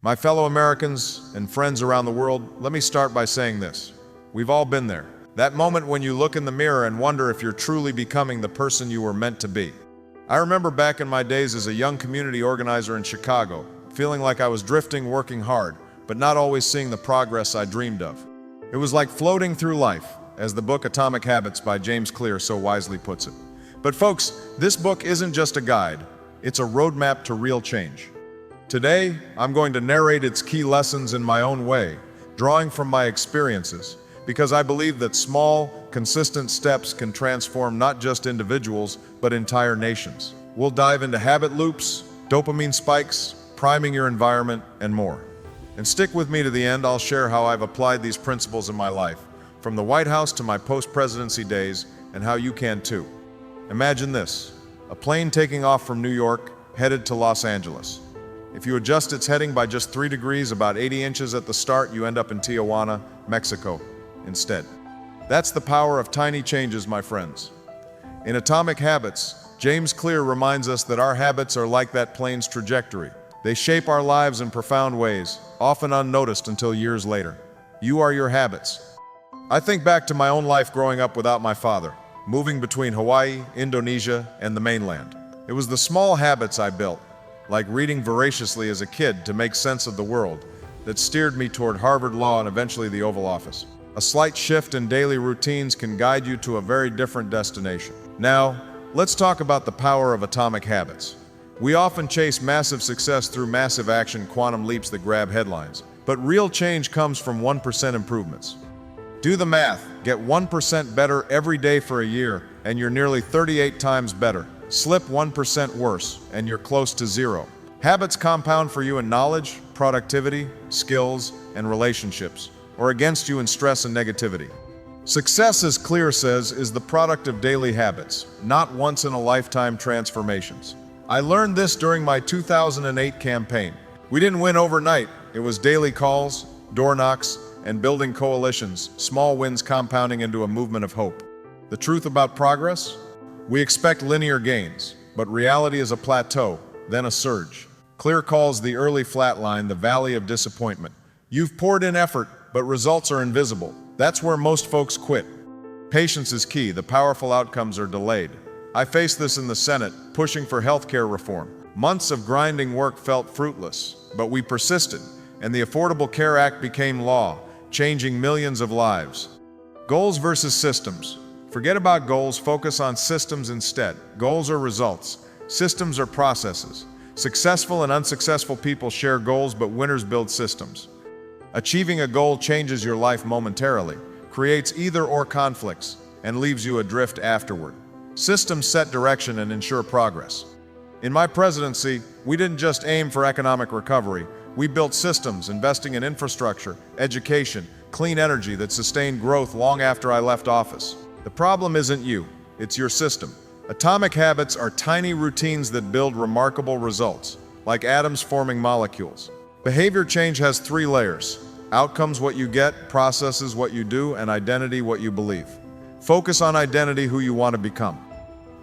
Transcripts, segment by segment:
My fellow Americans and friends around the world, let me start by saying this. We've all been there. That moment when you look in the mirror and wonder if you're truly becoming the person you were meant to be. I remember back in my days as a young community organizer in Chicago, feeling like I was drifting, working hard, but not always seeing the progress I dreamed of. It was like floating through life, as the book Atomic Habits by James Clear so wisely puts it. But folks, this book isn't just a guide, it's a roadmap to real change. Today, I'm going to narrate its key lessons in my own way, drawing from my experiences, because I believe that small, consistent steps can transform not just individuals, but entire nations. We'll dive into habit loops, dopamine spikes, priming your environment, and more. And stick with me to the end. I'll share how I've applied these principles in my life, from the White House to my post-presidency days, and how you can too. Imagine this, a plane taking off from New York, headed to Los Angeles. If you adjust its heading by just 3 degrees, about 80 inches at the start, you end up in Tijuana, Mexico, instead. That's the power of tiny changes, my friends. In Atomic Habits, James Clear reminds us that our habits are like that plane's trajectory. They shape our lives in profound ways, often unnoticed until years later. You are your habits. I think back to my own life growing up without my father, moving between Hawaii, Indonesia, and the mainland. It was the small habits I built, like reading voraciously as a kid to make sense of the world, that steered me toward Harvard Law and eventually the Oval Office. A slight shift in daily routines can guide you to a very different destination. Now, let's talk about the power of atomic habits. We often chase massive success through massive action quantum leaps that grab headlines, but real change comes from 1% improvements. Do the math, get 1% better every day for a year, and you're nearly 38 times better. Slip 1% worse, and you're close to zero. Habits compound for you in knowledge, productivity, skills, and relationships, or against you in stress and negativity. Success, as Clear says, is the product of daily habits, not once-in-a-lifetime transformations. I learned this during my 2008 campaign. We didn't win overnight. It was daily calls, door knocks, and building coalitions, small wins compounding into a movement of hope. The truth about progress? We expect linear gains, but reality is a plateau, then a surge. Clear calls the early flat line the valley of disappointment. You've poured in effort, but results are invisible. That's where most folks quit. Patience is key. The powerful outcomes are delayed. I faced this in the Senate, pushing for healthcare reform. Months of grinding work felt fruitless, but we persisted, and the Affordable Care Act became law, changing millions of lives. Goals versus systems. Forget about goals, focus on systems instead. Goals are results. Systems are processes. Successful and unsuccessful people share goals, but winners build systems. Achieving a goal changes your life momentarily, creates either-or conflicts, and leaves you adrift afterward. Systems set direction and ensure progress. In my presidency, we didn't just aim for economic recovery. We built systems, investing in infrastructure, education, clean energy that sustained growth long after I left office. The problem isn't you, it's your system. Atomic habits are tiny routines that build remarkable results, like atoms forming molecules. Behavior change has 3 layers. Outcomes, what you get, processes, what you do, and identity, what you believe. Focus on identity, who you want to become.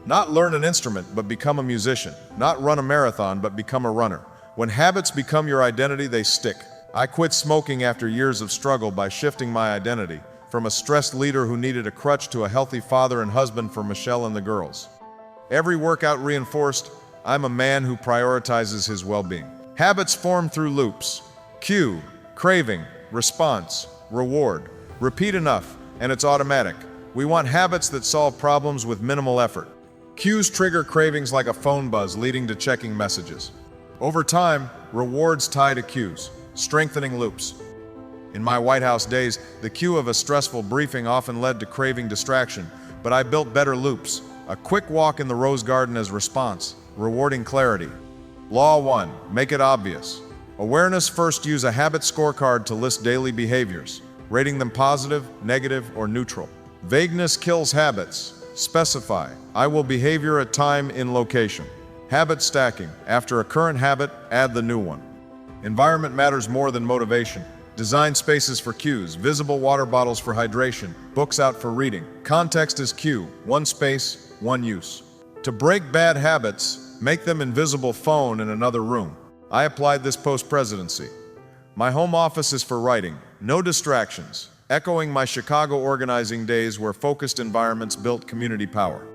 Not learn an instrument, but become a musician. Not run a marathon, but become a runner. When habits become your identity, they stick. I quit smoking after years of struggle by shifting my identity, from a stressed leader who needed a crutch to a healthy father and husband for Michelle and the girls. Every workout reinforced, I'm a man who prioritizes his well-being. Habits form through loops. Cue, craving, response, reward. Repeat enough, and it's automatic. We want habits that solve problems with minimal effort. Cues trigger cravings like a phone buzz, leading to checking messages. Over time, rewards tie to cues, strengthening loops. In my White House days, the cue of a stressful briefing often led to craving distraction, but I built better loops. A quick walk in the rose garden as response, rewarding clarity. Law 1, make it obvious. Awareness first. Use a habit scorecard to list daily behaviors, rating them positive, negative, or neutral. Vagueness kills habits. Specify, I will behavior at time in location. Habit stacking, after a current habit, add the new one. Environment matters more than motivation. Design spaces for cues, visible water bottles for hydration, books out for reading. Context is cue, one space, one use. To break bad habits, make them invisible. Phone in another room. I applied this post-presidency. My home office is for writing, no distractions, echoing my Chicago organizing days where focused environments built community power.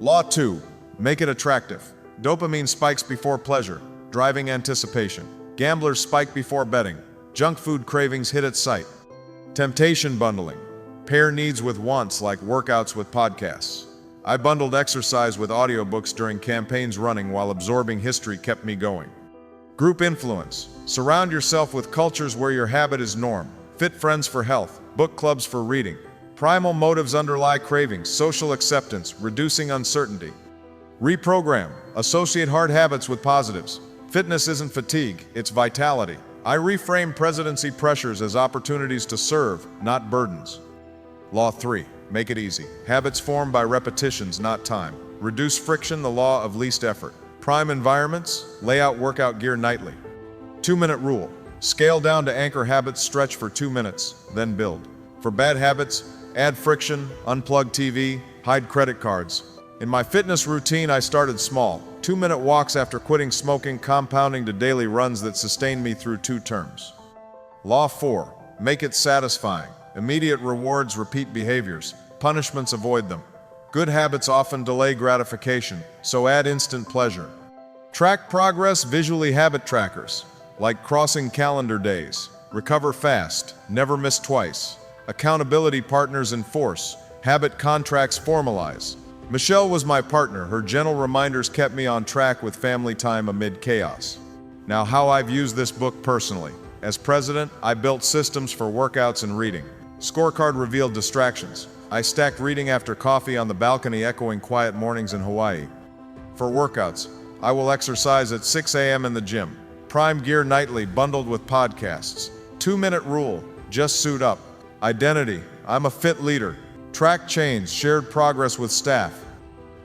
Law 2. Make it attractive. Dopamine spikes before pleasure, driving anticipation. Gamblers spike before betting. Junk food cravings hit at sight. Temptation bundling. Pair needs with wants like workouts with podcasts. I bundled exercise with audiobooks during campaigns running while absorbing history kept me going. Group influence. Surround yourself with cultures where your habit is norm. Fit friends for health, book clubs for reading. Primal motives underlie cravings, social acceptance, reducing uncertainty. Reprogram. Associate hard habits with positives. Fitness isn't fatigue, it's vitality. I reframe presidency pressures as opportunities to serve, not burdens. Law 3. Make it easy. Habits formed by repetitions, not time. Reduce friction, the law of least effort. Prime environments, lay out workout gear nightly. 2-minute rule. Scale down to anchor habits, stretch for 2 minutes, then build. For bad habits, add friction, unplug TV, hide credit cards. In my fitness routine, I started small. 2-minute walks after quitting smoking, compounding to daily runs that sustained me through 2 terms. Law 4. Make it satisfying. Immediate rewards repeat behaviors. Punishments avoid them. Good habits often delay gratification, so add instant pleasure. Track progress visually. Habit trackers, like crossing calendar days. Recover fast, never miss twice. Accountability partners enforce. Habit contracts formalize. Michelle was my partner. Her gentle reminders kept me on track with family time amid chaos. Now, how I've used this book personally. As president, I built systems for workouts and reading. Scorecard revealed distractions. I stacked reading after coffee on the balcony, echoing quiet mornings in Hawaii. For workouts, I will exercise at 6 a.m. in the gym. Prime gear nightly, bundled with podcasts. 2-minute rule, just suit up. Identity, I'm a fit leader. Track change, shared progress with staff.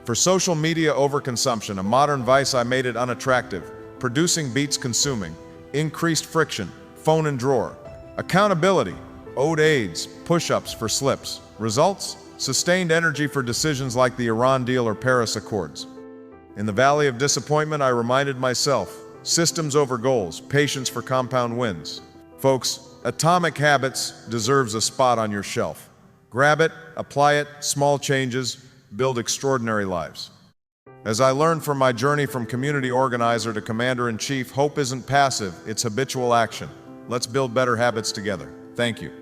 For social media overconsumption, a modern vice, I made it unattractive. Producing beats consuming. Increased friction, phone and drawer. Accountability, owed aids, push-ups for slips. Results? Sustained energy for decisions like the Iran deal or Paris Accords. In the valley of disappointment, I reminded myself, systems over goals, patience for compound wins. Folks, Atomic Habits deserves a spot on your shelf. Grab it, apply it, small changes, build extraordinary lives. As I learned from my journey from community organizer to commander-in-chief, hope isn't passive, it's habitual action. Let's build better habits together. Thank you.